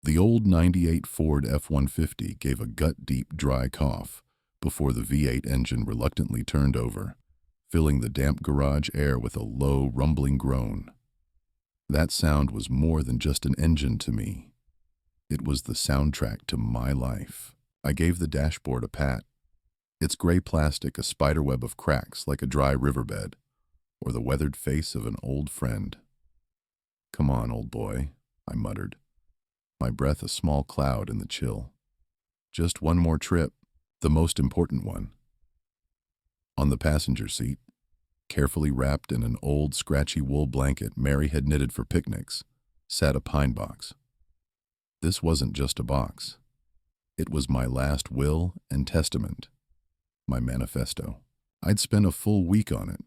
The old '98 Ford F-150 gave a gut-deep, dry cough before the V8 engine reluctantly turned over, filling the damp garage air with a low, rumbling groan. That sound was more than just an engine to me. It was the soundtrack to my life. I gave the dashboard a pat. Its gray plastic a spiderweb of cracks like a dry riverbed, or the weathered face of an old friend. "Come on, old boy," I muttered, my breath a small cloud in the chill. "Just one more trip, the most important one." On the passenger seat, carefully wrapped in an old, scratchy wool blanket Mary had knitted for picnics, sat a pine box. This wasn't just a box. It was my last will and testament, my manifesto. I'd spent a full week on it,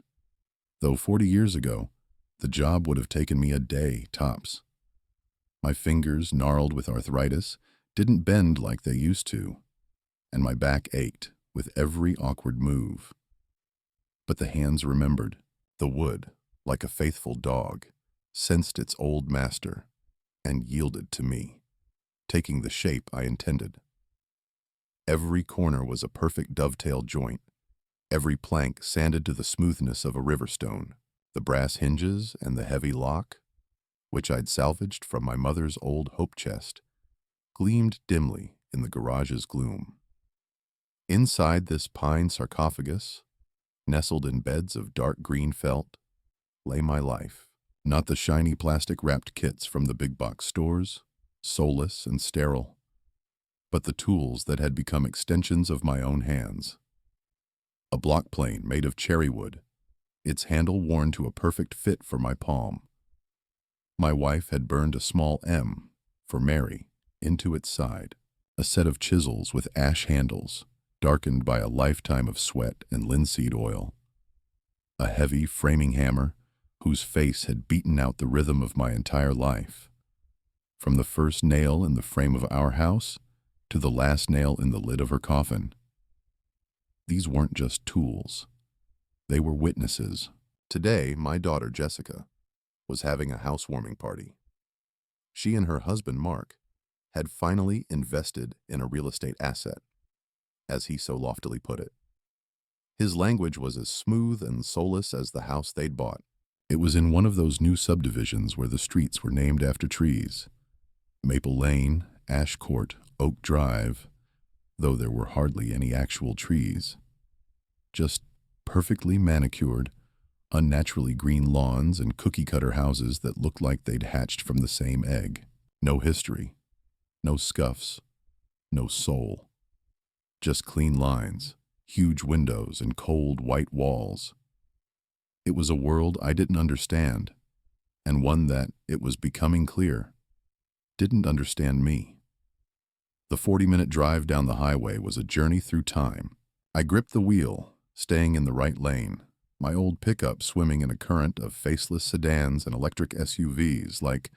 though 40 years ago, the job would have taken me a day, tops. My fingers, gnarled with arthritis, didn't bend like they used to, and my back ached with every awkward move. But the hands remembered. The wood, like a faithful dog, sensed its old master and yielded to me, taking the shape I intended. Every corner was a perfect dovetail joint, every plank sanded to the smoothness of a river stone. The brass hinges and the heavy lock, which I'd salvaged from my mother's old hope chest, gleamed dimly in the garage's gloom. Inside this pine sarcophagus, nestled in beds of dark green felt, lay my life. Not the shiny plastic-wrapped kits from the big-box stores, soulless and sterile, but the tools that had become extensions of my own hands. A block plane made of cherry wood, its handle worn to a perfect fit for my palm. My wife had burned a small M, for Mary, into its side, a set of chisels with ash handles, darkened by a lifetime of sweat and linseed oil. A heavy framing hammer, whose face had beaten out the rhythm of my entire life. From the first nail in the frame of our house to the last nail in the lid of her coffin. These weren't just tools. They were witnesses. Today, my daughter Jessica was having a housewarming party. She and her husband Mark had finally invested in a real estate asset, as he so loftily put it. His language was as smooth and soulless as the house they'd bought. It was in one of those new subdivisions where the streets were named after trees. Maple Lane, Ash Court, Oak Drive, though there were hardly any actual trees. Just perfectly manicured, unnaturally green lawns and cookie-cutter houses that looked like they'd hatched from the same egg. No history, no scuffs, no soul. Just clean lines, huge windows, and cold white walls. It was a world I didn't understand, and one that, it was becoming clear, didn't understand me. The 40-minute drive down the highway was a journey through time. I gripped the wheel, staying in the right lane, my old pickup swimming in a current of faceless sedans and electric SUVs like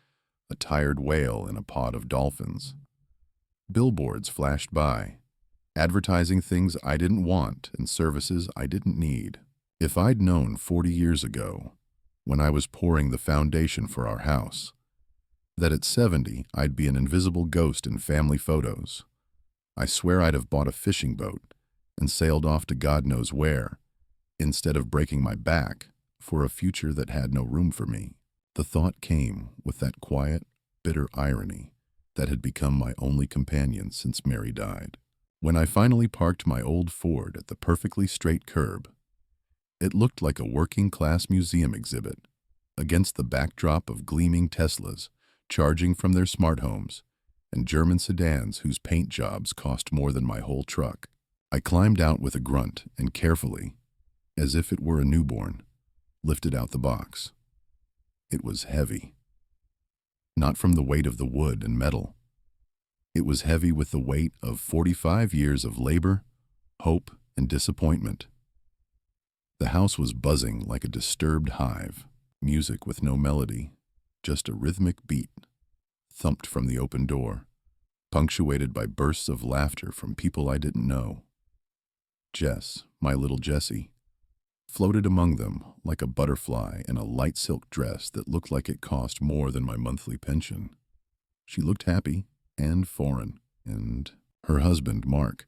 a tired whale in a pod of dolphins. Billboards flashed by, advertising things I didn't want and services I didn't need. If I'd known 40 years ago, when I was pouring the foundation for our house, that at 70 I'd be an invisible ghost in family photos, I swear I'd have bought a fishing boat and sailed off to God knows where, instead of breaking my back for a future that had no room for me. The thought came with that quiet, bitter irony that had become my only companion since Mary died. When I finally parked my old Ford at the perfectly straight curb, it looked like a working-class museum exhibit against the backdrop of gleaming Teslas charging from their smart homes and German sedans whose paint jobs cost more than my whole truck. I climbed out with a grunt and carefully, as if it were a newborn, lifted out the box. It was heavy. Not from the weight of the wood and metal. It was heavy with the weight of 45 years of labor, hope, and disappointment. The house was buzzing like a disturbed hive, music with no melody, just a rhythmic beat, thumped from the open door, punctuated by bursts of laughter from people I didn't know. Jess, my little Jessie, floated among them like a butterfly in a light silk dress that looked like it cost more than my monthly pension. She looked happy and foreign, and her husband, Mark,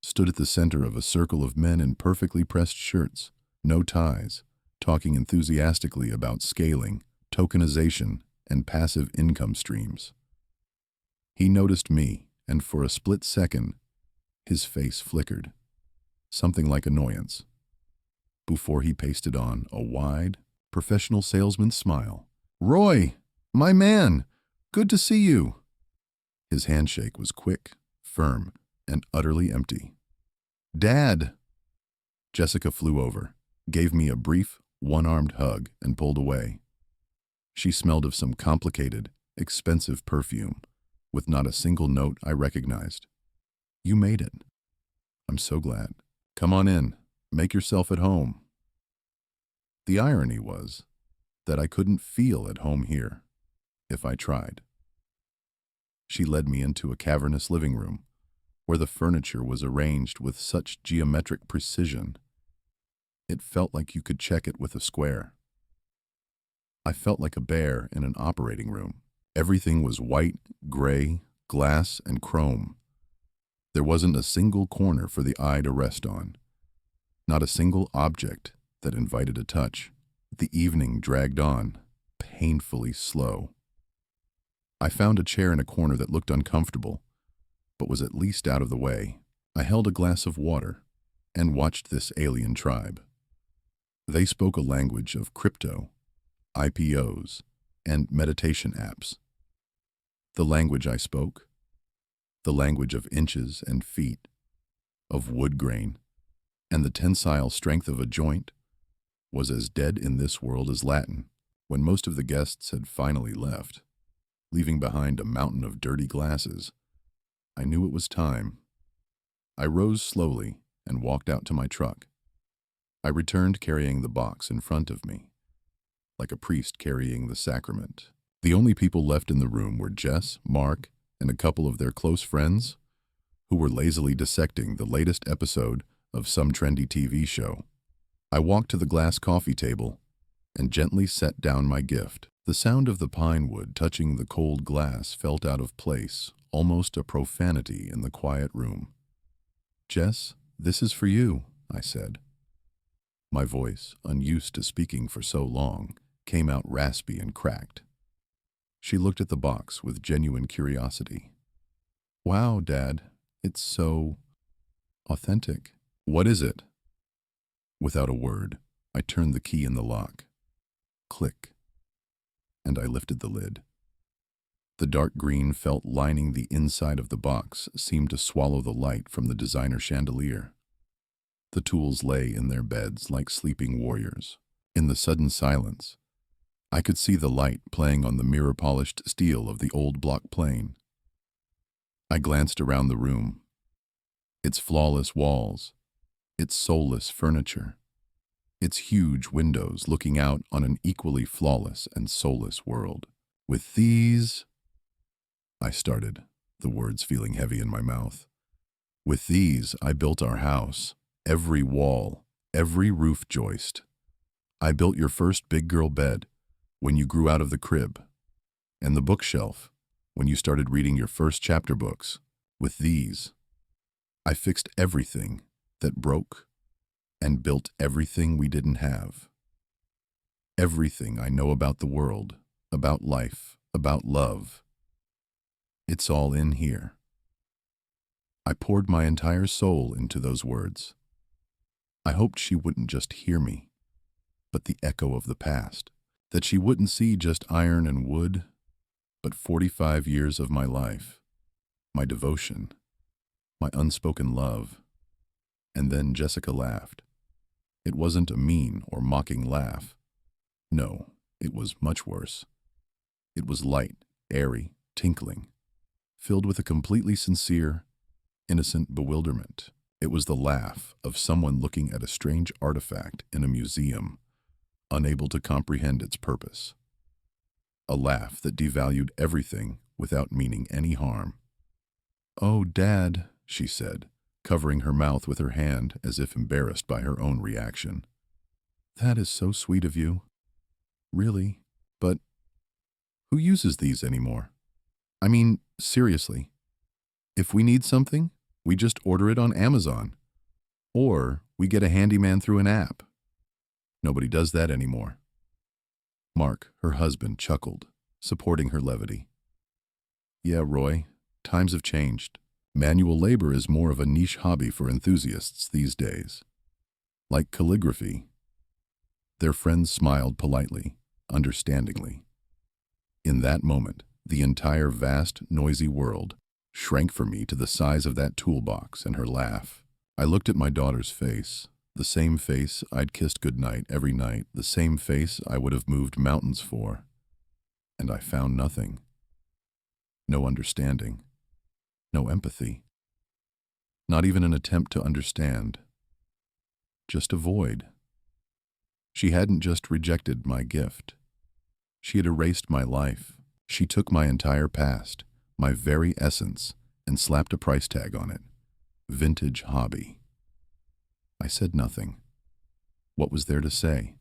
stood at the center of a circle of men in perfectly pressed shirts, no ties, talking enthusiastically about scaling, tokenization, and passive income streams. He noticed me, and for a split second, his face flickered, something like annoyance, before he pasted on a wide, professional salesman's smile. "Roy, my man, good to see you." His handshake was quick, firm, and utterly empty. "Dad!" Jessica flew over, gave me a brief, one-armed hug, and pulled away. She smelled of some complicated, expensive perfume, with not a single note I recognized. "You made it. I'm so glad. Come on in. Make yourself at home." The irony was that I couldn't feel at home here, if I tried. She led me into a cavernous living room, where the furniture was arranged with such geometric precision. It felt like you could check it with a square. I felt like a bear in an operating room. Everything was white, gray, glass, and chrome. There wasn't a single corner for the eye to rest on, not a single object that invited a touch. The evening dragged on, painfully slow. I found a chair in a corner that looked uncomfortable, but was at least out of the way. I held a glass of water and watched this alien tribe. They spoke a language of crypto, IPOs, and meditation apps. The language I spoke, the language of inches and feet, of wood grain, and the tensile strength of a joint, was as dead in this world as Latin. When most of the guests had finally left, leaving behind a mountain of dirty glasses, I knew it was time. I rose slowly and walked out to my truck. I returned carrying the box in front of me, like a priest carrying the sacrament. The only people left in the room were Jess, Mark, and a couple of their close friends, who were lazily dissecting the latest episode of some trendy TV show. I walked to the glass coffee table and gently set down my gift. The sound of the pine wood touching the cold glass felt out of place, almost a profanity in the quiet room. "Jess, this is for you," I said. My voice, unused to speaking for so long, came out raspy and cracked. She looked at the box with genuine curiosity. "Wow, Dad, it's so authentic. What is it?" Without a word, I turned the key in the lock. Click. And I lifted the lid. The dark green felt lining the inside of the box seemed to swallow the light from the designer chandelier. The tools lay in their beds like sleeping warriors. In the sudden silence, I could see the light playing on the mirror-polished steel of the old block plane. I glanced around the room. Its flawless walls, its soulless furniture, its huge windows looking out on an equally flawless and soulless world. "With these," I started, the words feeling heavy in my mouth. "With these, I built our house, every wall, every roof joist. I built your first big girl bed when you grew out of the crib, and the bookshelf when you started reading your first chapter books. With these, I fixed everything that broke and built everything we didn't have. Everything I know about the world, about life, about love. It's all in here." I poured my entire soul into those words. I hoped she wouldn't just hear me, but the echo of the past, that she wouldn't see just iron and wood, but 45 years of my life, my devotion, my unspoken love. And then Jessica laughed. It wasn't a mean or mocking laugh. No, it was much worse. It was light, airy, tinkling, filled with a completely sincere, innocent bewilderment. It was the laugh of someone looking at a strange artifact in a museum, unable to comprehend its purpose. A laugh that devalued everything without meaning any harm. "Oh, Dad," she said, covering her mouth with her hand as if embarrassed by her own reaction. "That is so sweet of you. Really, but who uses these anymore?" I mean, seriously, if we need something, we just order it on Amazon. Or we get a handyman through an app. Nobody does that anymore. Mark, her husband, chuckled, supporting her levity. Yeah, Roy, times have changed. Manual labor is more of a niche hobby for enthusiasts these days. Like calligraphy. Their friends smiled politely, understandingly. In that moment, the entire vast, noisy world shrank for me to the size of that toolbox and her laugh. I looked at my daughter's face, the same face I'd kissed goodnight every night, the same face I would have moved mountains for. And I found nothing. No understanding. No empathy. Not even an attempt to understand. Just a void. She hadn't just rejected my gift. She had erased my life. She took my entire past, my very essence, and slapped a price tag on it. Vintage hobby. I said nothing. What was there to say?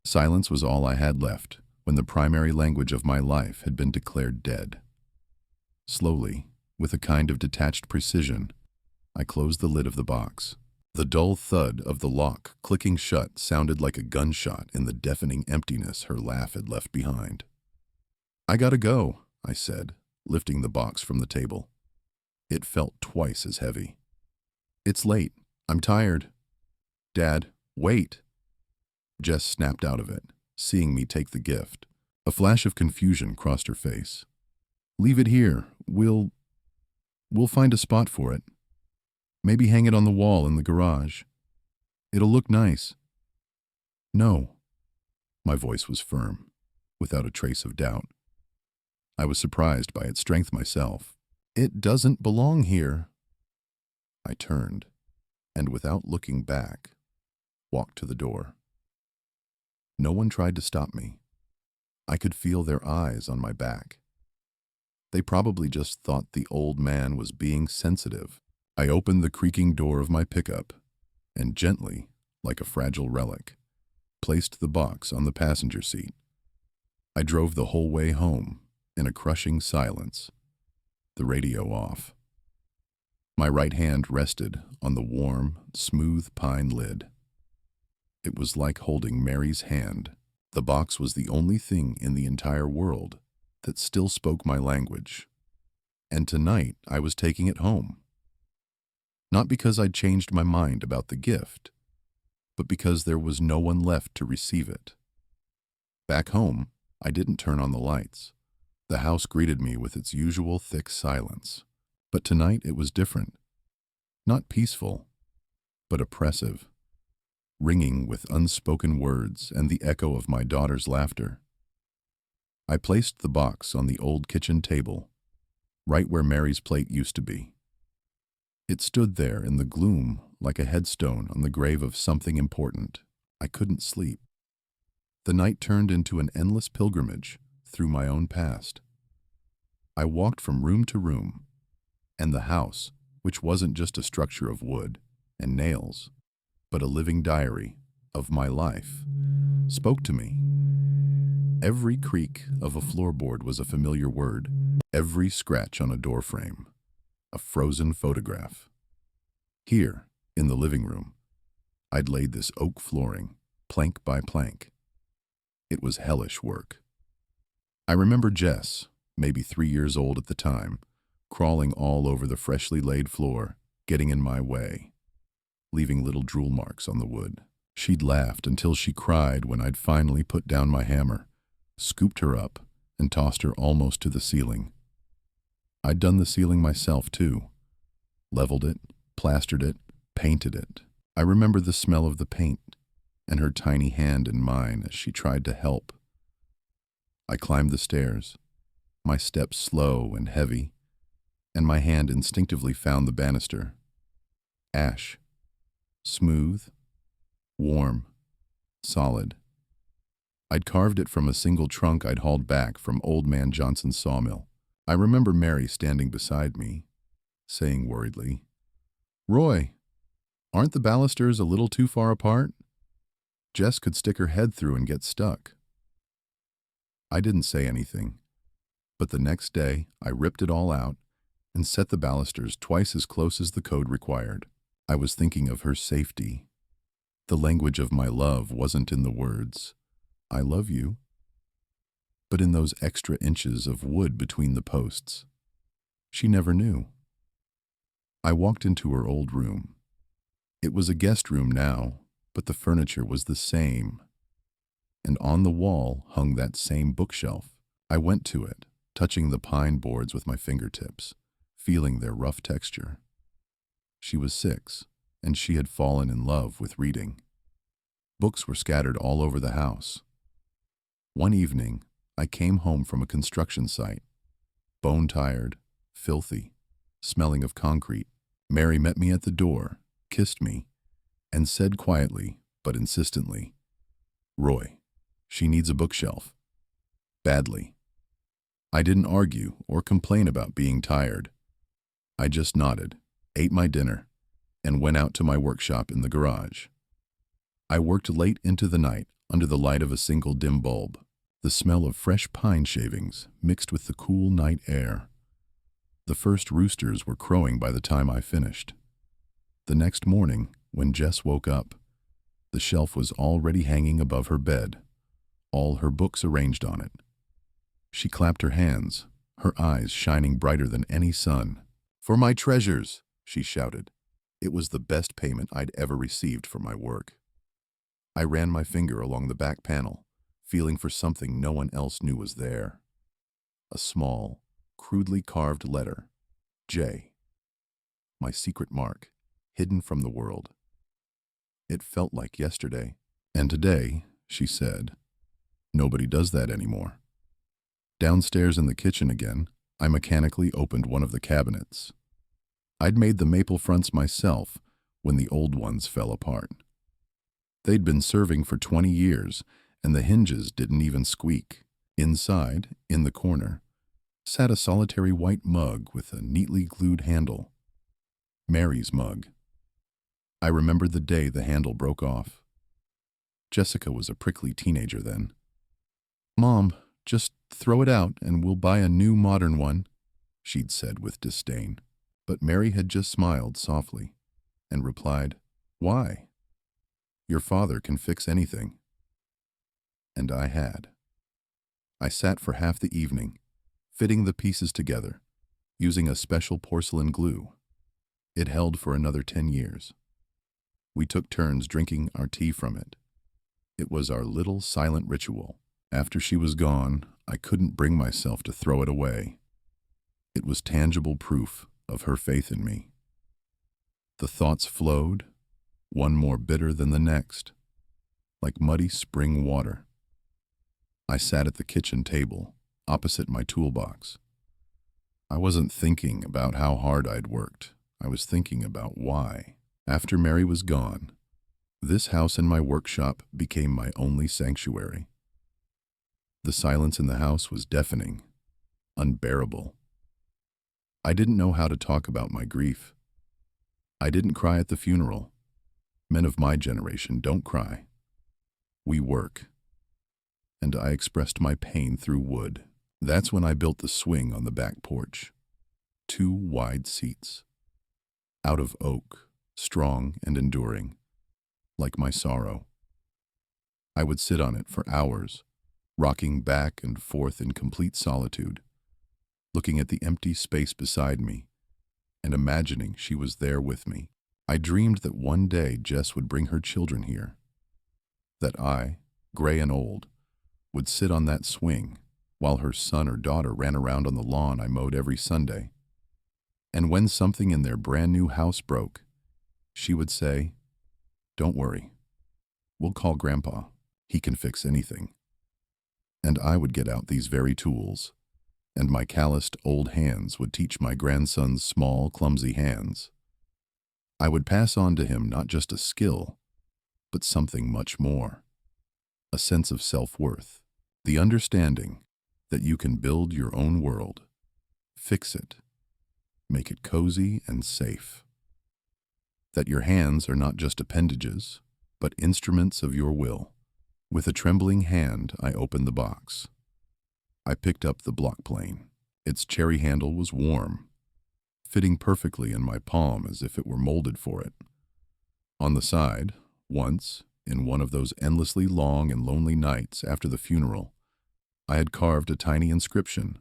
Silence was all I had left when the primary language of my life had been declared dead. Slowly, with a kind of detached precision, I closed the lid of the box. The dull thud of the lock clicking shut sounded like a gunshot in the deafening emptiness her laugh had left behind. I gotta go, I said, lifting the box from the table. It felt twice as heavy. It's late. I'm tired. Dad, wait. Jess snapped out of it, seeing me take the gift. A flash of confusion crossed her face. Leave it here. We'll find a spot for it. Maybe hang it on the wall in the garage. It'll look nice. No. My voice was firm, without a trace of doubt. I was surprised by its strength myself. It doesn't belong here. I turned, and without looking back, walked to the door. No one tried to stop me. I could feel their eyes on my back. They probably just thought the old man was being sensitive. I opened the creaking door of my pickup and gently, like a fragile relic, placed the box on the passenger seat. I drove the whole way home in a crushing silence, the radio off. My right hand rested on the warm, smooth pine lid. It was like holding Mary's hand. The box was the only thing in the entire world that still spoke my language. And tonight I was taking it home. Not because I'd changed my mind about the gift, but because there was no one left to receive it. Back home, I didn't turn on the lights. The house greeted me with its usual thick silence. But tonight it was different. Not peaceful, but oppressive, ringing with unspoken words and the echo of my daughter's laughter. I placed the box on the old kitchen table, right where Mary's plate used to be. It stood there in the gloom like a headstone on the grave of something important. I couldn't sleep. The night turned into an endless pilgrimage through my own past. I walked from room to room, and the house, which wasn't just a structure of wood and nails, but a living diary of my life, spoke to me. Every creak of a floorboard was a familiar word, every scratch on a doorframe, a frozen photograph. Here, in the living room, I'd laid this oak flooring, plank by plank. It was hellish work. I remember Jess, maybe 3 years old at the time, crawling all over the freshly laid floor, getting in my way, leaving little drool marks on the wood. She'd laughed until she cried when I'd finally put down my hammer, scooped her up, and tossed her almost to the ceiling. I'd done the ceiling myself, too. Leveled it, plastered it, painted it. I remember the smell of the paint and her tiny hand in mine as she tried to help. I climbed the stairs, my steps slow and heavy, and my hand instinctively found the banister. Ash. Smooth, warm, solid. I'd carved it from a single trunk I'd hauled back from Old Man Johnson's sawmill. I remember Mary standing beside me, saying worriedly, "Roy, aren't the balusters a little too far apart? Jess could stick her head through and get stuck." I didn't say anything, But the next day, I ripped it all out and set the balusters twice as close as the code required. I was thinking of her safety. The language of my love wasn't in the words, "I love you," but in those extra inches of wood between the posts. She never knew. I walked into her old room. It was a guest room now, but the furniture was the same. And on the wall hung that same bookshelf. I went to it, touching the pine boards with my fingertips, feeling their rough texture. She was 6, and she had fallen in love with reading. Books were scattered all over the house. One evening, I came home from a construction site, bone-tired, filthy, smelling of concrete. Mary met me at the door, kissed me, and said quietly, but insistently, "Roy, she needs a bookshelf. Badly." I didn't argue or complain about being tired. I just nodded, ate my dinner, and went out to my workshop in the garage. I worked late into the night under the light of a single dim bulb, the smell of fresh pine shavings mixed with the cool night air. The first roosters were crowing by the time I finished. The next morning, when Jess woke up, the shelf was already hanging above her bed, all her books arranged on it. She clapped her hands, her eyes shining brighter than any sun. "For my treasures," she shouted. It was the best payment I'd ever received for my work. I ran my finger along the back panel, feeling for something no one else knew was there. A small, crudely carved letter, J. My secret mark, hidden from the world. It felt like yesterday. "And today," she said, "nobody does that anymore." Downstairs in the kitchen again, I mechanically opened one of the cabinets. I'd made the maple fronts myself when the old ones fell apart. They'd been serving for 20 years, and the hinges didn't even squeak. Inside, in the corner, sat a solitary white mug with a neatly glued handle. Mary's mug. I remembered the day the handle broke off. Jessica was a prickly teenager then. "Mom, just throw it out and we'll buy a new modern one," she'd said with disdain. But Mary had just smiled softly and replied, "Why? Your father can fix anything." And I had. I sat for half the evening, fitting the pieces together, using a special porcelain glue. It held for another 10 years. We took turns drinking our tea from it. It was our little silent ritual. After she was gone, I couldn't bring myself to throw it away. It was tangible proof of her faith in me. The thoughts flowed, one more bitter than the next, like muddy spring water. I sat at the kitchen table, opposite my toolbox. I wasn't thinking about how hard I'd worked. I was thinking about why. After Mary was gone, this house and my workshop became my only sanctuary. The silence in the house was deafening, unbearable. I didn't know how to talk about my grief. I didn't cry at the funeral. Men of my generation don't cry. We work. And I expressed my pain through wood. That's when I built the swing on the back porch. 2 wide seats. Out of oak, strong and enduring, like my sorrow. I would sit on it for hours, rocking back and forth in complete solitude, looking at the empty space beside me and imagining she was there with me. I dreamed that one day Jess would bring her children here, that I, gray and old, would sit on that swing while her son or daughter ran around on the lawn I mowed every Sunday. And when something in their brand new house broke, she would say, "Don't worry, we'll call Grandpa. He can fix anything." And I would get out these very tools, and my calloused old hands would teach my grandson's small, clumsy hands. I would pass on to him not just a skill, but something much more. A sense of self-worth, the understanding that you can build your own world, fix it, make it cozy and safe. That your hands are not just appendages, but instruments of your will. With a trembling hand, I opened the box. I picked up the block plane. Its cherry handle was warm, fitting perfectly in my palm as if it were molded for it. On the side, once, in one of those endlessly long and lonely nights after the funeral, I had carved a tiny inscription.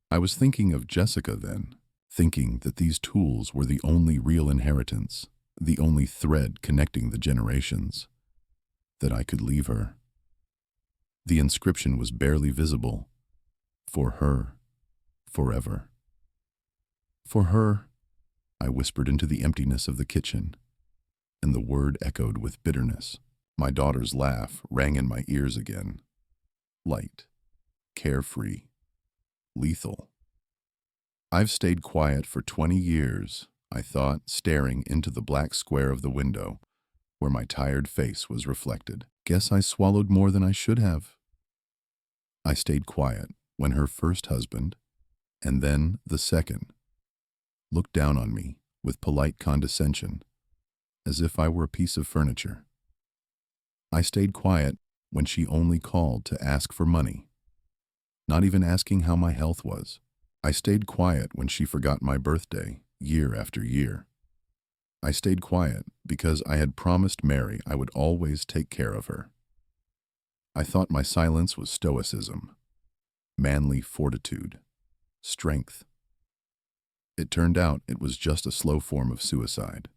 I was thinking of Jessica then, thinking that these tools were the only real inheritance, the only thread connecting the generations, that I could leave her. The inscription was barely visible. For her, forever. For her, I whispered into the emptiness of the kitchen, and the word echoed with bitterness. My daughter's laugh rang in my ears again. Light, carefree, lethal. I've stayed quiet for 20 years, I thought, staring into the black square of the window, where my tired face was reflected. Guess I swallowed more than I should have. I stayed quiet when her first husband, and then the second, looked down on me with polite condescension, as if I were a piece of furniture. I stayed quiet when she only called to ask for money, not even asking how my health was. I stayed quiet when she forgot my birthday, year after year. I stayed quiet because I had promised Mary I would always take care of her. I thought my silence was stoicism, manly fortitude, strength. It turned out it was just a slow form of suicide.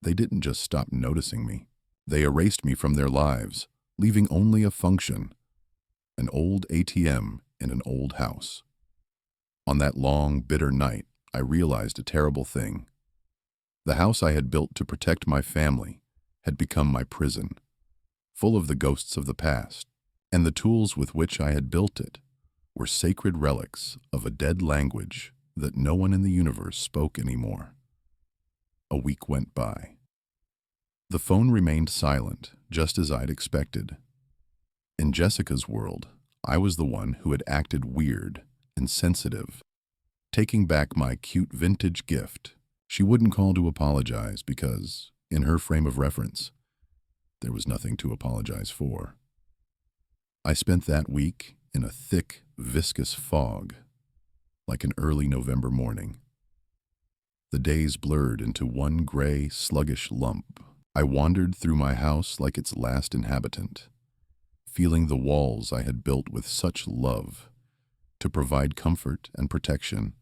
They didn't just stop noticing me. They erased me from their lives, leaving only a function, an old ATM in an old house. On that long, bitter night, I realized a terrible thing. The house I had built to protect my family had become my prison, full of the ghosts of the past, and the tools with which I had built it were sacred relics of a dead language that no one in the universe spoke anymore. A week went by. The phone remained silent, just as I'd expected. In Jessica's world, I was the one who had acted weird and sensitive. Taking back my cute vintage gift, she wouldn't call to apologize because, in her frame of reference, there was nothing to apologize for. I spent that week in a thick, viscous fog, like an early November morning. The days blurred into one gray, sluggish lump. I wandered through my house like its last inhabitant, feeling the walls I had built with such love to provide comfort and protection,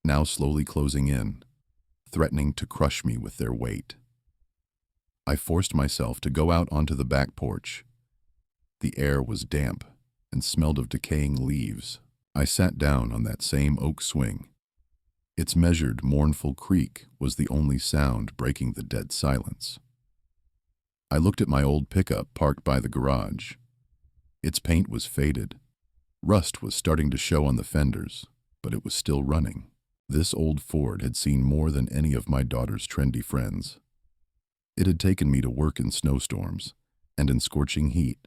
now slowly closing in, threatening to crush me with their weight. I forced myself to go out onto the back porch. The air was damp and smelled of decaying leaves. I sat down on that same oak swing. Its measured, mournful creak was the only sound breaking the dead silence. I looked at my old pickup parked by the garage. Its paint was faded. Rust was starting to show on the fenders, but it was still running. This old Ford had seen more than any of my daughter's trendy friends. It had taken me to work in snowstorms and in scorching heat.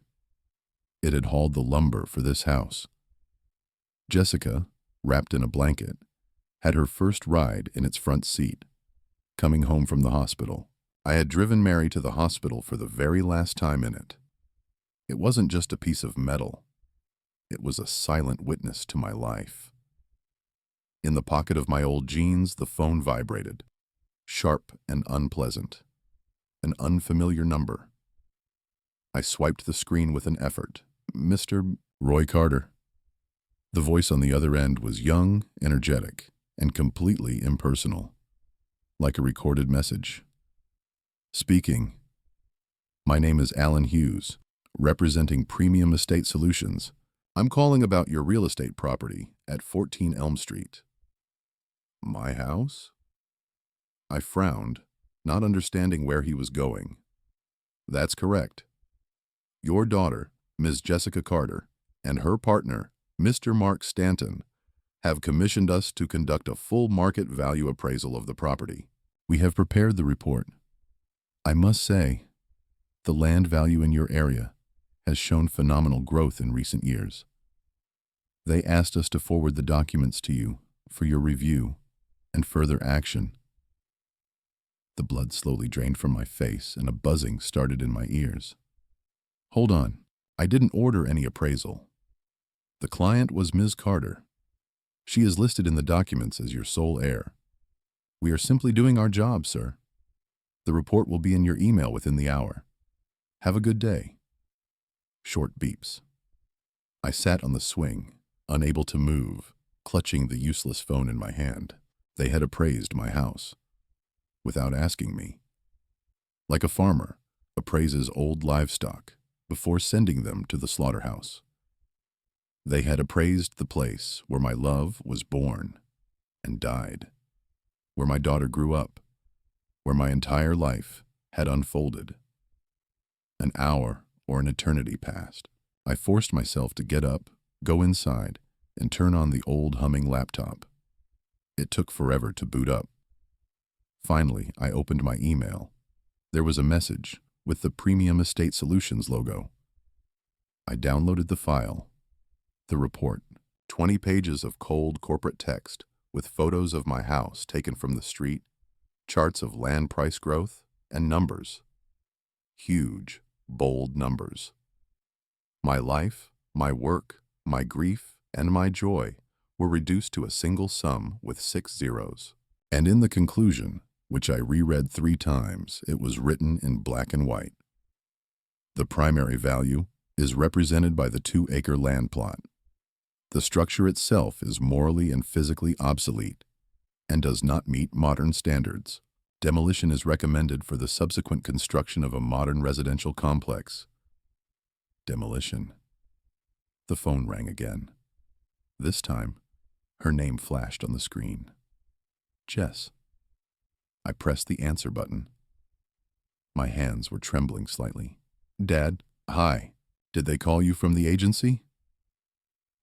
It had hauled the lumber for this house. Jessica, wrapped in a blanket, had her first ride in its front seat, coming home from the hospital. I had driven Mary to the hospital for the very last time in it. It wasn't just a piece of metal. It was a silent witness to my life. In the pocket of my old jeans, the phone vibrated, sharp and unpleasant. An unfamiliar number. I swiped the screen with an effort. Mr. Roy Carter. The voice on the other end was young, energetic, and completely impersonal, like a recorded message. Speaking. My name is Alan Hughes, representing Premium Estate Solutions. I'm calling about your real estate property at 14 Elm Street. My house? I frowned, not understanding where he was going. That's correct. Your daughter, Ms. Jessica Carter, and her partner, Mr. Mark Stanton, have commissioned us to conduct a full market value appraisal of the property. We have prepared the report. I must say, the land value in your area has shown phenomenal growth in recent years. They asked us to forward the documents to you for your review and further action. The blood slowly drained from my face and a buzzing started in my ears. Hold on, I didn't order any appraisal. The client was Ms. Carter, She is listed in the documents as your sole heir. We are simply doing our job, sir. The report will be in your email within the hour. Have a good day. Short beeps. I sat on the swing, unable to move, clutching the useless phone in my hand. They had appraised my house, without asking me. Like a farmer appraises old livestock before sending them to the slaughterhouse. They had appraised the place where my love was born and died, where my daughter grew up, where my entire life had unfolded. An hour or an eternity passed. I forced myself to get up, go inside, and turn on the old humming laptop. It took forever to boot up. Finally, I opened my email. There was a message with the Premium Estate Solutions logo. I downloaded the file. The report, 20 pages of cold corporate text with photos of my house taken from the street, charts of land price growth, and numbers. Huge, bold numbers. My life, my work, my grief, and my joy were reduced to a single sum with 6 zeros. And in the conclusion, which I reread 3 times, it was written in black and white. The primary value is represented by the 2-acre land plot. The structure itself is morally and physically obsolete and does not meet modern standards. Demolition is recommended for the subsequent construction of a modern residential complex. Demolition. The phone rang again. This time, her name flashed on the screen. Jess. I pressed the answer button. My hands were trembling slightly. Dad, hi. Did they call you from the agency?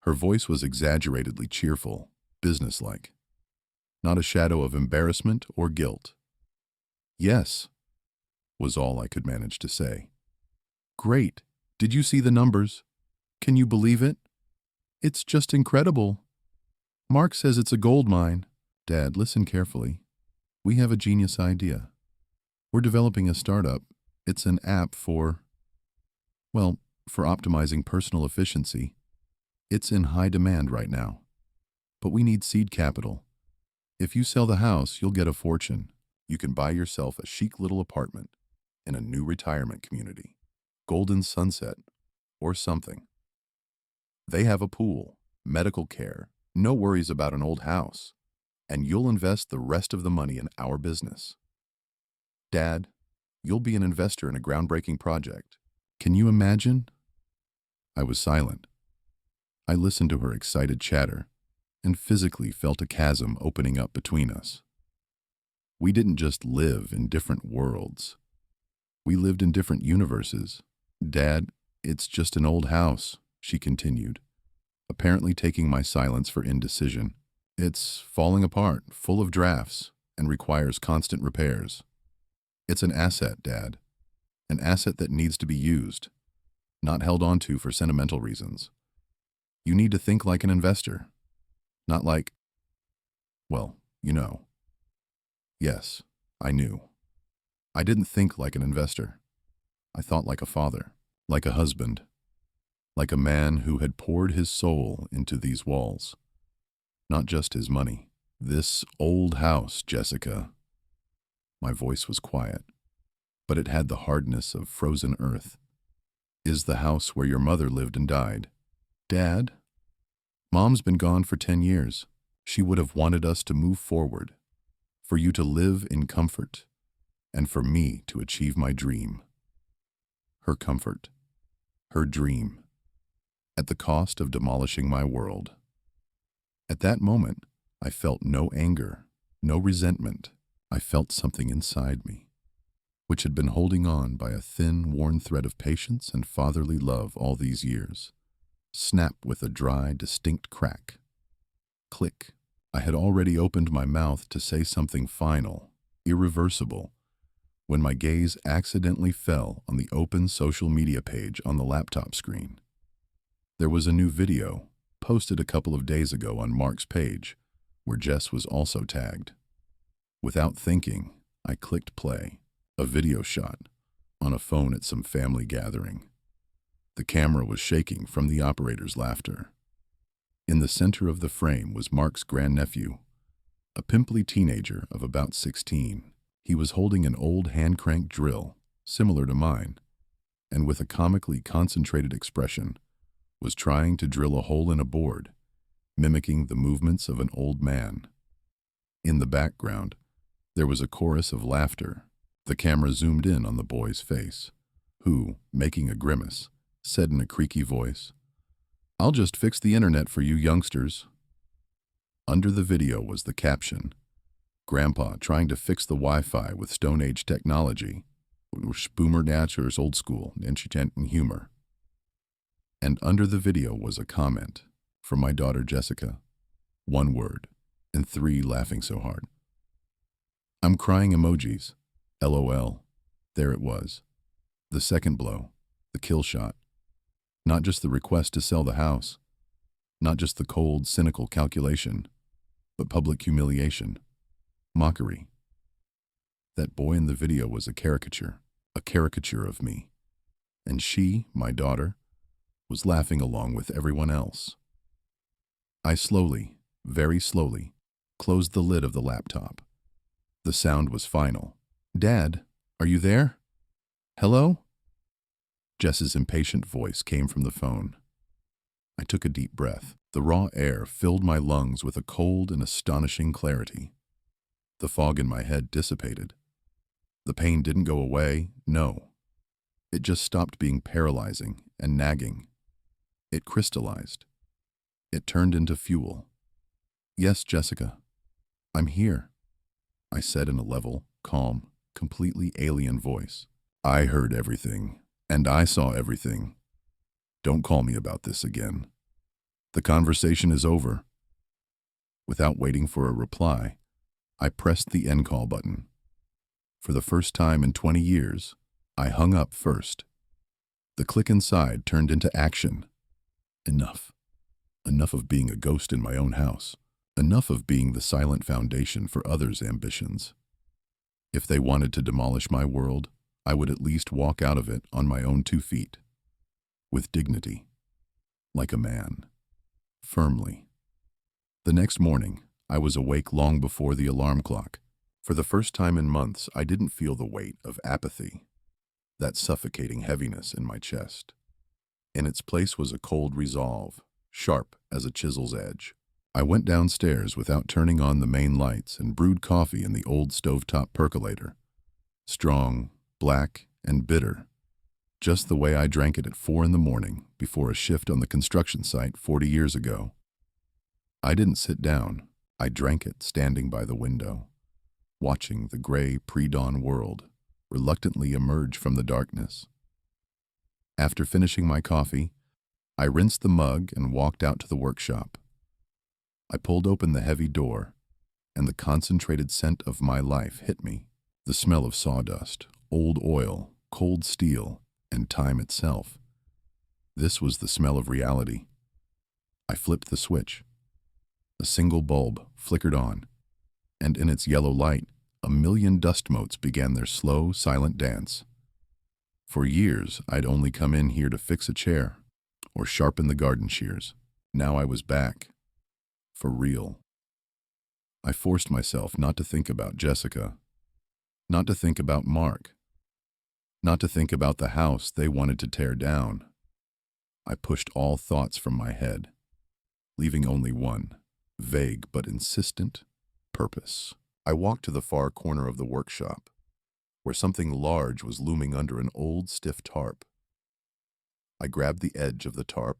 Her voice was exaggeratedly cheerful, businesslike. Not a shadow of embarrassment or guilt. Yes, was all I could manage to say. Great. Did you see the numbers? Can you believe it? It's just incredible. Mark says it's a gold mine. Dad, listen carefully. We have a genius idea. We're developing a startup. It's an app for optimizing personal efficiency. It's in high demand right now. But we need seed capital. If you sell the house, you'll get a fortune. You can buy yourself a chic little apartment in a new retirement community, Golden Sunset, or something. They have a pool, medical care, no worries about an old house, and you'll invest the rest of the money in our business. Dad, you'll be an investor in a groundbreaking project. Can you imagine? I was silent. I listened to her excited chatter and physically felt a chasm opening up between us. We didn't just live in different worlds. We lived in different universes. Dad, it's just an old house, she continued, apparently taking my silence for indecision. It's falling apart, full of drafts, and requires constant repairs. It's an asset, Dad. An asset that needs to be used, not held onto for sentimental reasons. You need to think like an investor, not like, well, you know. Yes, I knew. I didn't think like an investor. I thought like a father, like a husband, like a man who had poured his soul into these walls. Not just his money. This old house, Jessica. My voice was quiet, but it had the hardness of frozen earth. Is the house where your mother lived and died. Dad? Mom's been gone for 10 years. She would have wanted us to move forward, for you to live in comfort, and for me to achieve my dream. Her comfort, her dream, at the cost of demolishing my world. At that moment, I felt no anger, no resentment. I felt something inside me, which had been holding on by a thin, worn thread of patience and fatherly love all these years, snap with a dry, distinct crack. Click. I had already opened my mouth to say something final, irreversible, when my gaze accidentally fell on the open social media page on the laptop screen. There was a new video, posted a couple of days ago on Mark's page, where Jess was also tagged. Without thinking, I clicked play, a video shot, on a phone at some family gathering. The camera was shaking from the operator's laughter. In the center of the frame was Mark's grandnephew, a pimply teenager of about 16. He was holding an old hand-crank drill, similar to mine, and with a comically concentrated expression, was trying to drill a hole in a board, mimicking the movements of an old man. In the background, there was a chorus of laughter. The camera zoomed in on the boy's face, who, making a grimace, said in a creaky voice, "I'll just fix the internet for you youngsters." Under the video was the caption, "Grandpa trying to fix the Wi-Fi with Stone Age technology, boomer natures old school, and humor." And under the video was a comment from my daughter Jessica, one word, and 3 laughing so hard. "I'm crying" emojis. LOL. There it was. The second blow, the kill shot. Not just the request to sell the house, not just the cold, cynical calculation, but public humiliation, mockery. That boy in the video was a caricature of me. And she, my daughter, was laughing along with everyone else. I slowly, very slowly, closed the lid of the laptop. The sound was final. "Dad, are you there? Hello?" Jess's impatient voice came from the phone. I took a deep breath. The raw air filled my lungs with a cold and astonishing clarity. The fog in my head dissipated. The pain didn't go away, no. It just stopped being paralyzing and nagging. It crystallized. It turned into fuel. "Yes, Jessica, I'm here," I said in a level, calm, completely alien voice. "I heard everything, and I saw everything. Don't call me about this again. The conversation is over." Without waiting for a reply, I pressed the end call button. For the first time in 20 years, I hung up first. The click inside turned into action. Enough. Enough of being a ghost in my own house. Enough of being the silent foundation for others' ambitions. If they wanted to demolish my world, I would at least walk out of it on my own 2 feet. With dignity. Like a man. Firmly. The next morning, I was awake long before the alarm clock. For the first time in months, I didn't feel the weight of apathy, that suffocating heaviness in my chest. In its place was a cold resolve, sharp as a chisel's edge. I went downstairs without turning on the main lights and brewed coffee in the old stovetop percolator. Strong, black, and bitter, just the way I drank it at 4 in the morning before a shift on the construction site 40 years ago. I didn't sit down. I drank it standing by the window, watching the gray pre-dawn world reluctantly emerge from the darkness. After finishing my coffee, I rinsed the mug and walked out to the workshop. I pulled open the heavy door, and the concentrated scent of my life hit me. The smell of sawdust, old oil, cold steel, and time itself. This was the smell of reality. I flipped the switch. A single bulb flickered on, and in its yellow light, a million dust motes began their slow, silent dance. For years, I'd only come in here to fix a chair or sharpen the garden shears. Now I was back. For real. I forced myself not to think about Jessica, not to think about Mark, not to think about the house they wanted to tear down. I pushed all thoughts from my head, leaving only one, vague but insistent, purpose. I walked to the far corner of the workshop, where something large was looming under an old, stiff tarp. I grabbed the edge of the tarp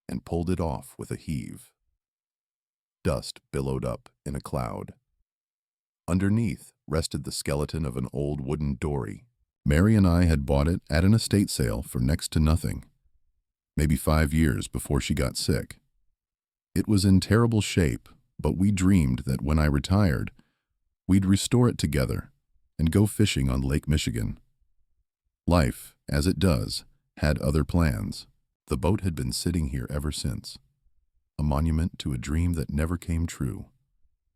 and pulled it off with a heave. Dust billowed up in a cloud. Underneath rested the skeleton of an old wooden dory. Mary and I had bought it at an estate sale for next to nothing, maybe 5 years before she got sick. It was in terrible shape, but we dreamed that when I retired, we'd restore it together and go fishing on Lake Michigan. Life, as it does, had other plans. The boat had been sitting here ever since, a monument to a dream that never came true,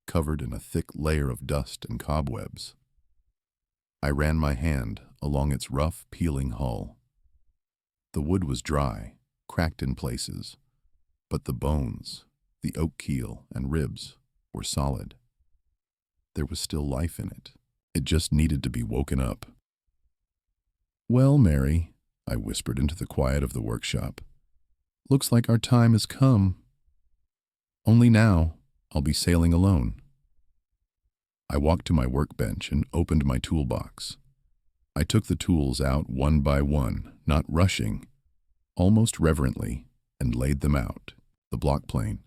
covered in a thick layer of dust and cobwebs. I ran my hand along its rough, peeling hull. The wood was dry, cracked in places, but the bones, The oak keel and ribs were solid. There was still life in it. It just needed to be woken up. "Well, Mary," I whispered into the quiet of the workshop, "looks like our time has come. Only now, I'll be sailing alone." I walked to my workbench and opened my toolbox. I took the tools out one by one, not rushing, almost reverently, and laid them out. The block plane,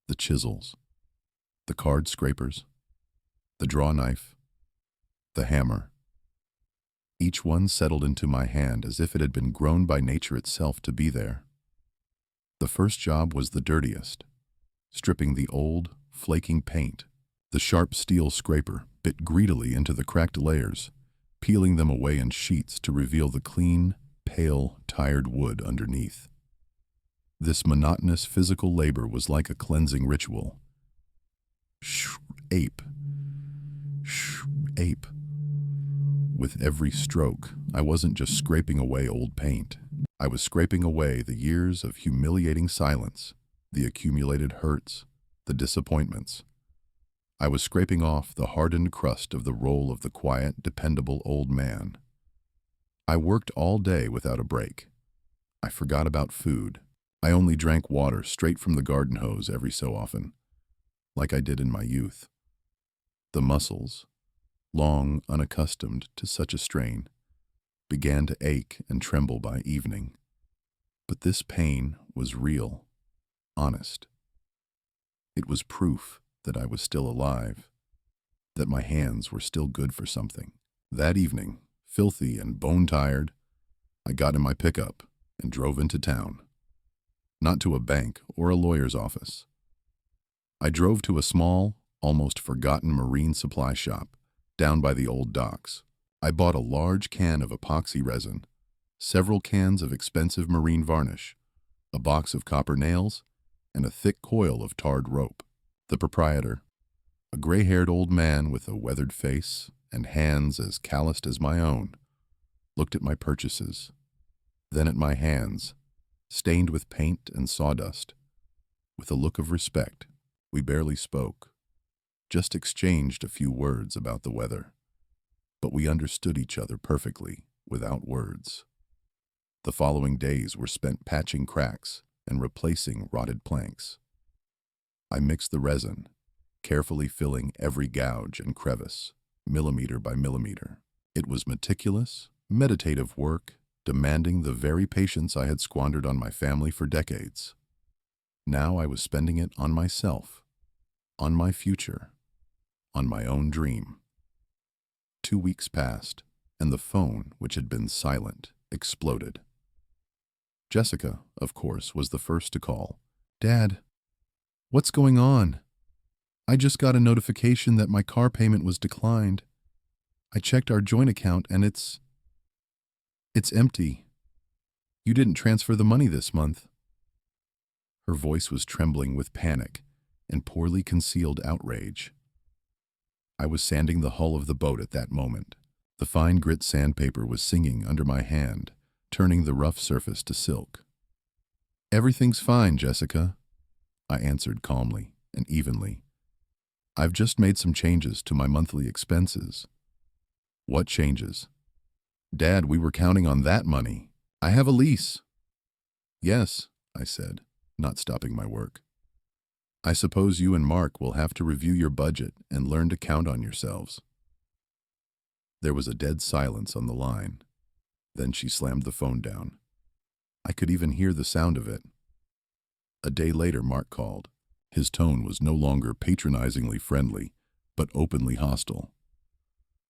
the chisels, the card scrapers, the draw knife, the hammer. Each one settled into my hand as if it had been grown by nature itself to be there. The first job was the dirtiest, stripping the old, flaking paint. The sharp steel scraper bit greedily into the cracked layers, peeling them away in sheets to reveal the clean, pale, tired wood underneath. This monotonous physical labor was like a cleansing ritual. Ape. Ape. With every stroke, I wasn't just scraping away old paint. I was scraping away the years of humiliating silence, the accumulated hurts, the disappointments. I was scraping off the hardened crust of the role of the quiet, dependable old man. I worked all day without a break. I forgot about food. I only drank water straight from the garden hose every so often, like I did in my youth. The muscles, long unaccustomed to such a strain, began to ache and tremble by evening. But this pain was real, honest. It was proof that I was still alive, that my hands were still good for something. That evening, filthy and bone-tired, I got in my pickup and drove into town. Not to a bank or a lawyer's office. I drove to a small, almost forgotten marine supply shop down by the old docks. I bought a large can of epoxy resin, several cans of expensive marine varnish, a box of copper nails, and a thick coil of tarred rope. The proprietor, a gray-haired old man with a weathered face and hands as calloused as my own, looked at my purchases, then at my hands, stained with paint and sawdust, with a look of respect. We barely spoke, just exchanged a few words about the weather, but we understood each other perfectly, without words. The following days were spent patching cracks and replacing rotted planks. I mixed the resin, carefully filling every gouge and crevice, millimeter by millimeter. It was meticulous, meditative work, demanding the very patience I had squandered on my family for decades. Now I was spending it on myself, on my future, on my own dream. 2 weeks passed, and the phone, which had been silent, exploded. Jessica, of course, was the first to call. "Dad, what's going on? I just got a notification that my car payment was declined. I checked our joint account and it's empty. You didn't transfer the money this month." Her voice was trembling with panic and poorly concealed outrage. I was sanding the hull of the boat at that moment. The fine grit sandpaper was singing under my hand, turning the rough surface to silk. "Everything's fine, Jessica," I answered calmly and evenly. "I've just made some changes to my monthly expenses." "What changes?" "Dad, we were counting on that money. I have a lease." "Yes," I said, not stopping my work. "I suppose you and Mark will have to review your budget and learn to count on yourselves." There was a dead silence on the line. Then she slammed the phone down. I could even hear the sound of it. A day later, Mark called. His tone was no longer patronizingly friendly, but openly hostile.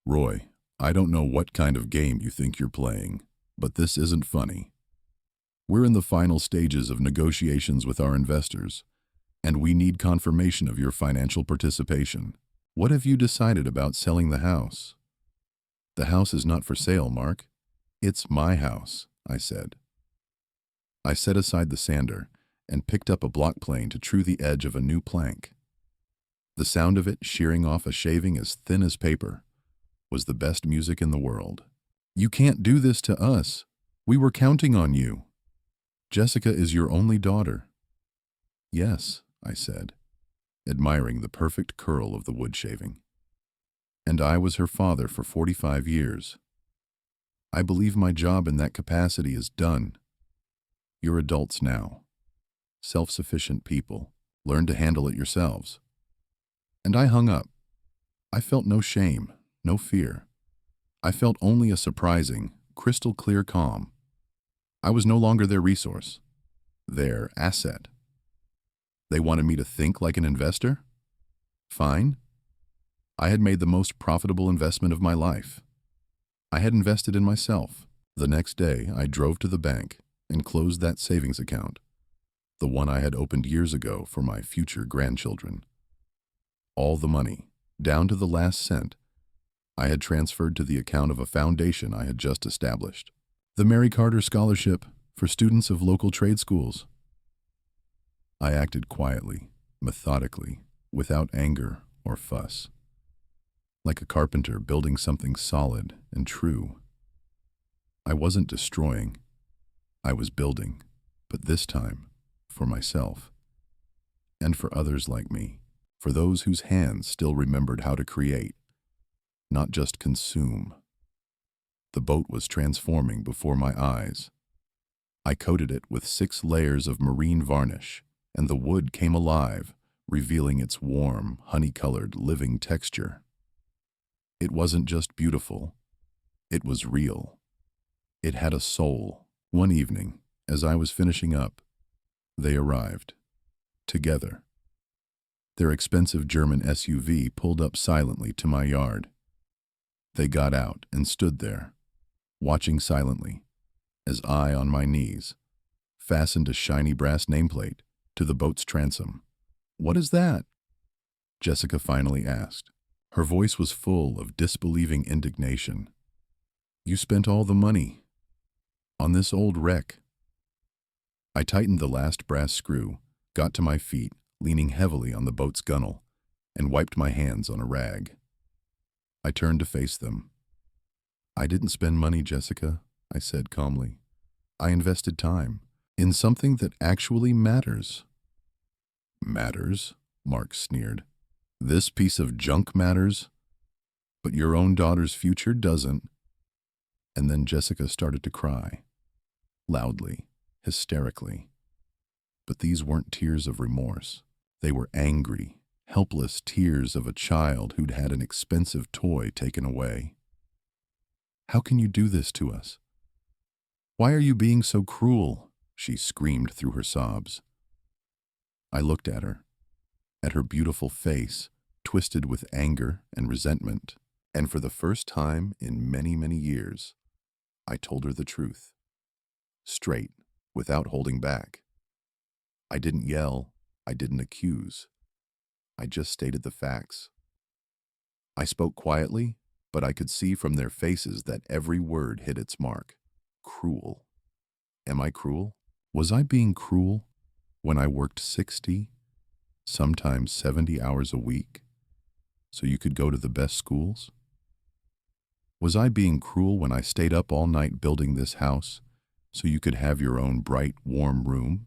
"Roy, I don't know what kind of game you think you're playing, but this isn't funny. We're in the final stages of negotiations with our investors, and we need confirmation of your financial participation. What have you decided about selling the house?" "The house is not for sale, Mark. It's my house," I said. I set aside the sander and picked up a block plane to true the edge of a new plank. The sound of it shearing off a shaving as thin as paper was the best music in the world. "You can't do this to us. We were counting on you. Jessica is your only daughter." "Yes," I said, admiring the perfect curl of the wood shaving. And I was her father for 45 years. I believe my job in that capacity is done. You're adults now. Self-sufficient people. Learn to handle it yourselves. And I hung up. I felt no shame, no fear. I felt only a surprising, crystal clear calm. I was no longer their resource, their asset. They wanted me to think like an investor? Fine. I had made the most profitable investment of my life. I had invested in myself. The next day, I drove to the bank and closed that savings account, the one I had opened years ago for my future grandchildren. All the money, down to the last cent, I had transferred to the account of a foundation I had just established, the Mary Carter Scholarship for students of local trade schools. I acted quietly, methodically, without anger or fuss, like a carpenter building something solid and true. I wasn't destroying, I was building, but this time, for myself, and for others like me, for those whose hands still remembered how to create, not just consume. The boat was transforming before my eyes. I coated it with 6 layers of marine varnish, and the wood came alive, revealing its warm, honey-colored, living texture. It wasn't just beautiful, it was real. It had a soul. One evening, as I was finishing up, they arrived. Together. Their expensive German SUV pulled up silently to my yard. They got out and stood there, watching silently, as I, on my knees, fastened a shiny brass nameplate to the boat's transom. "What is that?" Jessica finally asked. Her voice was full of disbelieving indignation. "You spent all the money on this old wreck." I tightened the last brass screw, got to my feet, leaning heavily on the boat's gunwale, and wiped my hands on a rag. I turned to face them. "I didn't spend money, Jessica," I said calmly. "I invested time in something that actually matters." "Matters?" Mark sneered. "This piece of junk matters, but your own daughter's future doesn't." And then Jessica started to cry, loudly, hysterically. But these weren't tears of remorse. They were angry, helpless tears of a child who'd had an expensive toy taken away. "How can you do this to us? Why are you being so cruel?" she screamed through her sobs. I looked at her beautiful face, twisted with anger and resentment, and for the first time in many, many years, I told her the truth. Straight, without holding back. I didn't yell, I didn't accuse. I just stated the facts. I spoke quietly, but I could see from their faces that every word hit its mark. Cruel. Am I cruel? Was I being cruel when I worked 60, sometimes 70 hours a week, so you could go to the best schools? Was I being cruel when I stayed up all night building this house, so you could have your own bright, warm room?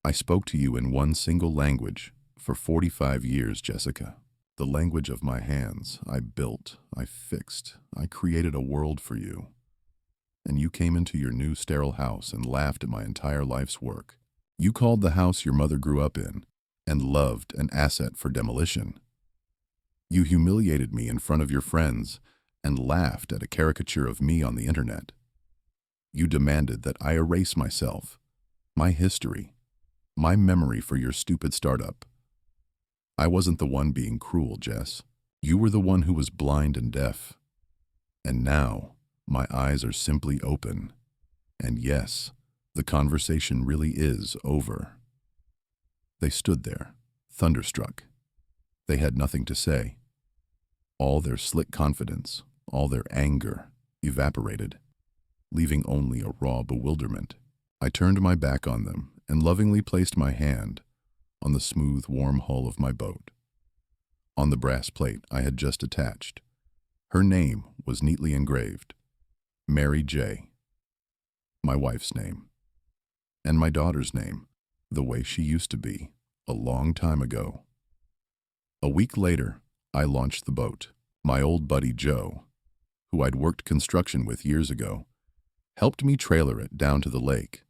I spoke to you in one single language for 45 years, Jessica. The language of my hands. I built, I fixed, I created a world for you. And you came into your new sterile house and laughed at my entire life's work. You called the house your mother grew up in and loved an asset for demolition. You humiliated me in front of your friends and laughed at a caricature of me on the internet. You demanded that I erase myself, my history, my memory for your stupid startup. I wasn't the one being cruel, Jess. You were the one who was blind and deaf. And now, my eyes are simply open. And yes, the conversation really is over. They stood there, thunderstruck. They had nothing to say. All their slick confidence, all their anger, evaporated, leaving only a raw bewilderment. I turned my back on them and lovingly placed my hand on the smooth, warm hull of my boat. On the brass plate I had just attached, her name was neatly engraved, Mary J., my wife's name, and my daughter's name, the way she used to be. a long time ago. A week later, I launched the boat. My old buddy Joe, who I'd worked construction with years ago, helped me trailer it down to the lake.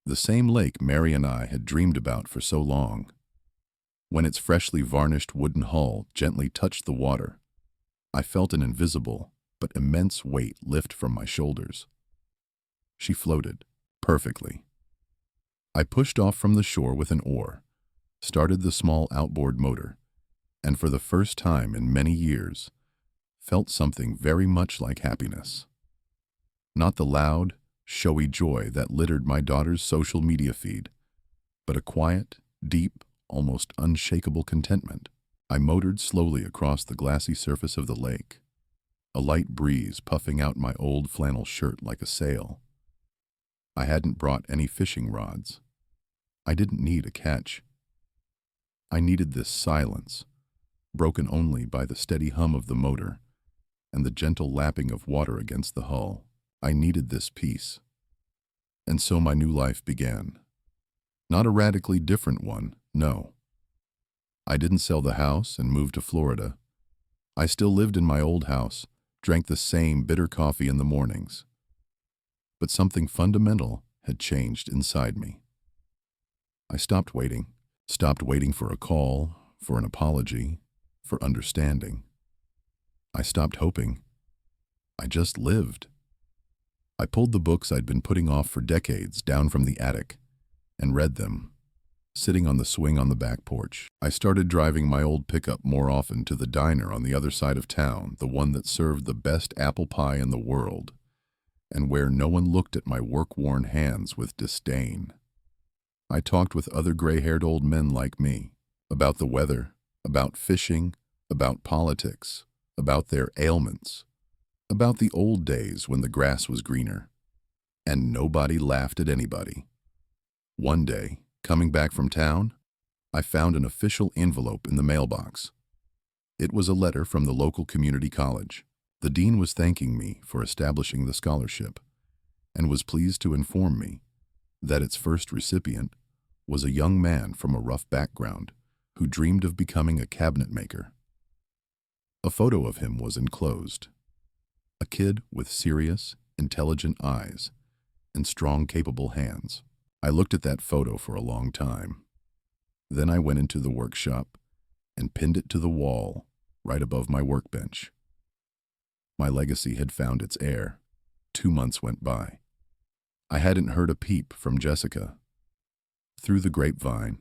The same lake Mary and I had dreamed about for so long. When its freshly varnished wooden hull gently touched the water, I felt an invisible but immense weight lift from my shoulders. She floated perfectly. I pushed off from the shore with an oar, started the small outboard motor, and for the first time in many years, felt something very much like happiness. Not the loud, showy joy that littered my daughter's social media feed, but a quiet, deep, almost unshakable contentment. I motored slowly across the glassy surface of the lake, a light breeze puffing out my old flannel shirt like a sail. I hadn't brought any fishing rods. I didn't need a catch. I needed this silence, broken only by the steady hum of the motor and the gentle lapping of water against the hull. I needed this peace. And so my new life began. Not a radically different one, no. I didn't sell the house and move to Florida. I still lived in my old house, drank the same bitter coffee in the mornings. But something fundamental had changed inside me. I stopped waiting for a call, for an apology, for understanding. I stopped hoping. I just lived. I pulled the books I'd been putting off for decades down from the attic and read them, sitting on the swing on the back porch. I started driving my old pickup more often to the diner on the other side of town, the one that served the best apple pie in the world, and where no one looked at my work-worn hands with disdain. I talked with other gray-haired old men like me about the weather, about fishing, about politics, about their ailments, about the old days when the grass was greener, and nobody laughed at anybody. One day, coming back from town, I found an official envelope in the mailbox. It was a letter from the local community college. The dean was thanking me for establishing the scholarship and was pleased to inform me that its first recipient was a young man from a rough background who dreamed of becoming a cabinet maker. A photo of him was enclosed. A kid with serious, intelligent eyes and strong, capable hands. I looked at that photo for a long time. Then I went into the workshop and pinned it to the wall right above my workbench. My legacy had found its heir. 2 months went by. I hadn't heard a peep from Jessica. Through the grapevine,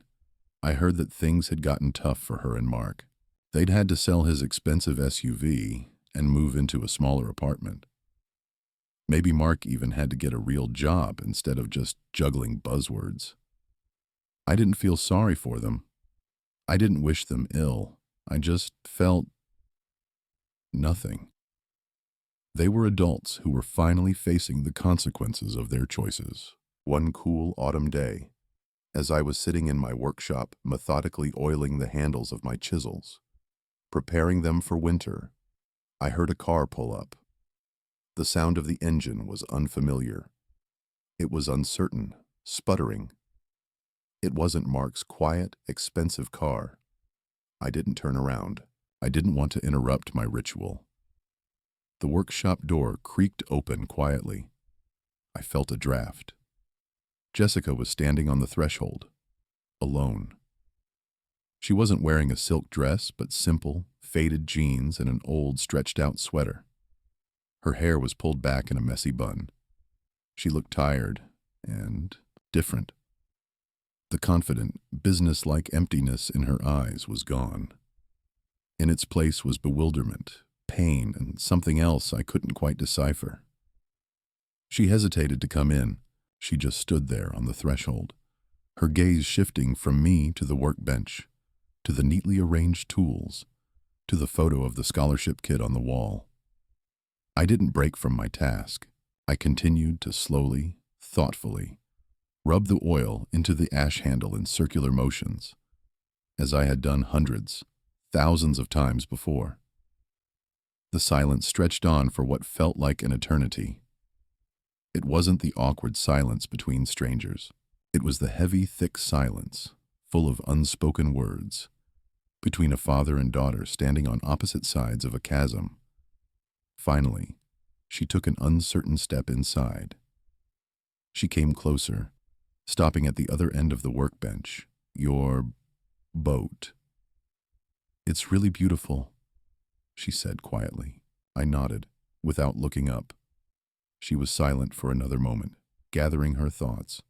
I heard that things had gotten tough for her and Mark. They'd had to sell his expensive SUV and move into a smaller apartment. Maybe Mark even had to get a real job instead of just juggling buzzwords. I didn't feel sorry for them. I didn't wish them ill. I just felt nothing. They were adults who were finally facing the consequences of their choices. One cool autumn day, as I was sitting in my workshop methodically oiling the handles of my chisels, preparing them for winter, I heard a car pull up. The sound of the engine was unfamiliar. It was uncertain, sputtering. It wasn't Mark's quiet, expensive car. I didn't turn around. I didn't want to interrupt my ritual. The workshop door creaked open quietly. I felt a draft. Jessica was standing on the threshold, alone. She wasn't wearing a silk dress, but simple, faded jeans and an old, stretched-out sweater. Her hair was pulled back in a messy bun. She looked tired and different. The confident, business-like emptiness in her eyes was gone. In its place was bewilderment, pain, and something else I couldn't quite decipher. She hesitated to come in. She just stood there on the threshold, her gaze shifting from me to the workbench, to the neatly arranged tools, to the photo of the scholarship kid on the wall. I didn't break from my task. I continued to slowly, thoughtfully, rub the oil into the ash handle in circular motions, as I had done hundreds, thousands of times before. The silence stretched on for what felt like an eternity. It wasn't the awkward silence between strangers. It was the heavy, thick silence, full of unspoken words, between a father and daughter standing on opposite sides of a chasm. Finally, she took an uncertain step inside. She came closer, stopping at the other end of the workbench. "Your boat. It's really beautiful," she said quietly. I nodded, without looking up. She was silent for another moment, gathering her thoughts.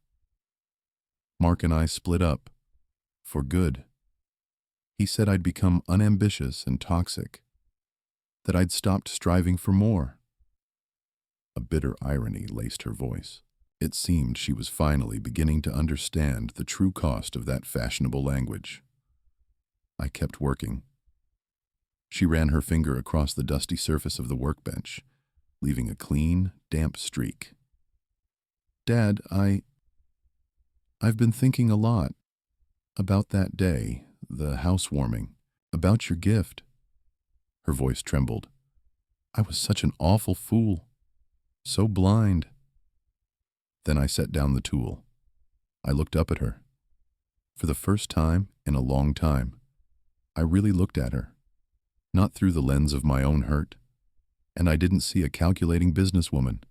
"Mark and I split up. For good. He said I'd become unambitious and toxic, that I'd stopped striving for more." A bitter irony laced her voice. It seemed she was finally beginning to understand the true cost of that fashionable language. I kept working. She ran her finger across the dusty surface of the workbench, leaving a clean, damp streak. "Dad, I've been thinking a lot about that day, the housewarming, about your gift." Her voice trembled. "I was such an awful fool. So blind." Then I set down the tool. I looked up at her. For the first time in a long time, I really looked at her, not through the lens of my own hurt, and I didn't see a calculating businesswoman.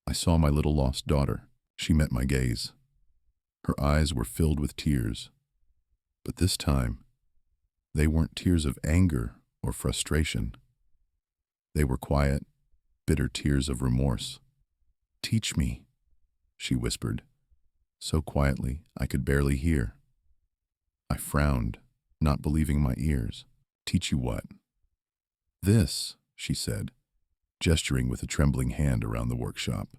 I saw my little lost daughter. She met my gaze. Her eyes were filled with tears, but this time, they weren't tears of anger or frustration. They were quiet, bitter tears of remorse. "Teach me," she whispered, so quietly I could barely hear. I frowned, not believing my ears. "Teach you what?" "This," she said, gesturing with a trembling hand around the workshop.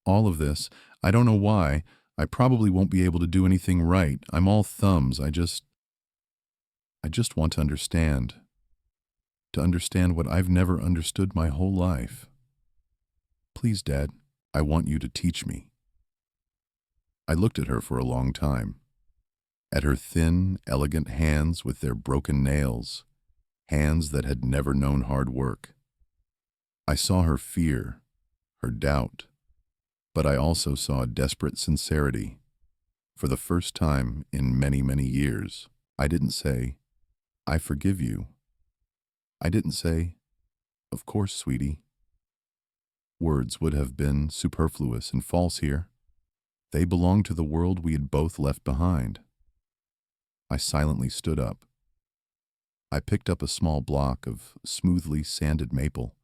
"All of this. I don't know why. I probably won't be able to do anything right. I'm all thumbs. I just want to understand. To understand what I've never understood my whole life. Please, Dad, I want you to teach me." I looked at her for a long time. At her thin, elegant hands with their broken nails, hands that had never known hard work. I saw her fear, her doubt, but I also saw desperate sincerity. For the first time in many, many years, I didn't say, "I forgive you." I didn't say, "Of course, sweetie." Words would have been superfluous and false here. They belonged to the world we had both left behind. I silently stood up. I picked up a small block of smoothly sanded maple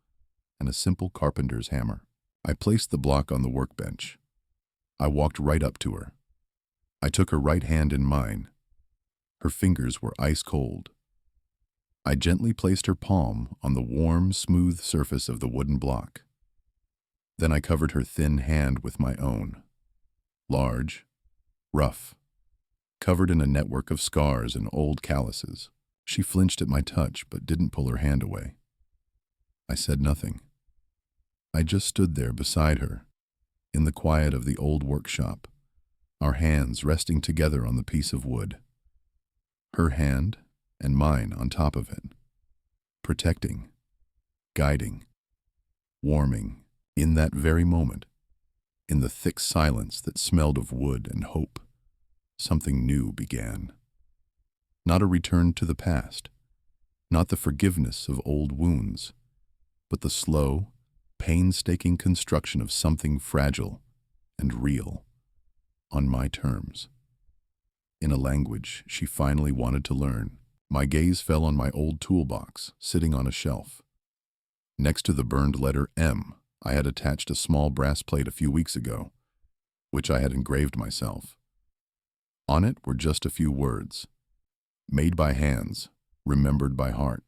and a simple carpenter's hammer. I placed the block on the workbench. I walked right up to her. I took her right hand in mine. Her fingers were ice cold. I gently placed her palm on the warm, smooth surface of the wooden block. Then I covered her thin hand with my own. Large, rough, covered in a network of scars and old calluses. She flinched at my touch but didn't pull her hand away. I said nothing. I just stood there beside her, in the quiet of the old workshop, our hands resting together on the piece of wood. Her hand and mine on top of it, protecting, guiding, warming. In that very moment, in the thick silence that smelled of wood and hope, something new began. Not a return to the past, not the forgiveness of old wounds, but the slow, painstaking construction of something fragile and real, on my terms. In a language she finally wanted to learn, my gaze fell on my old toolbox, sitting on a shelf. Next to the burned letter M, I had attached a small brass plate a few weeks ago, which I had engraved myself. On it were just a few words, made by hands, remembered by heart.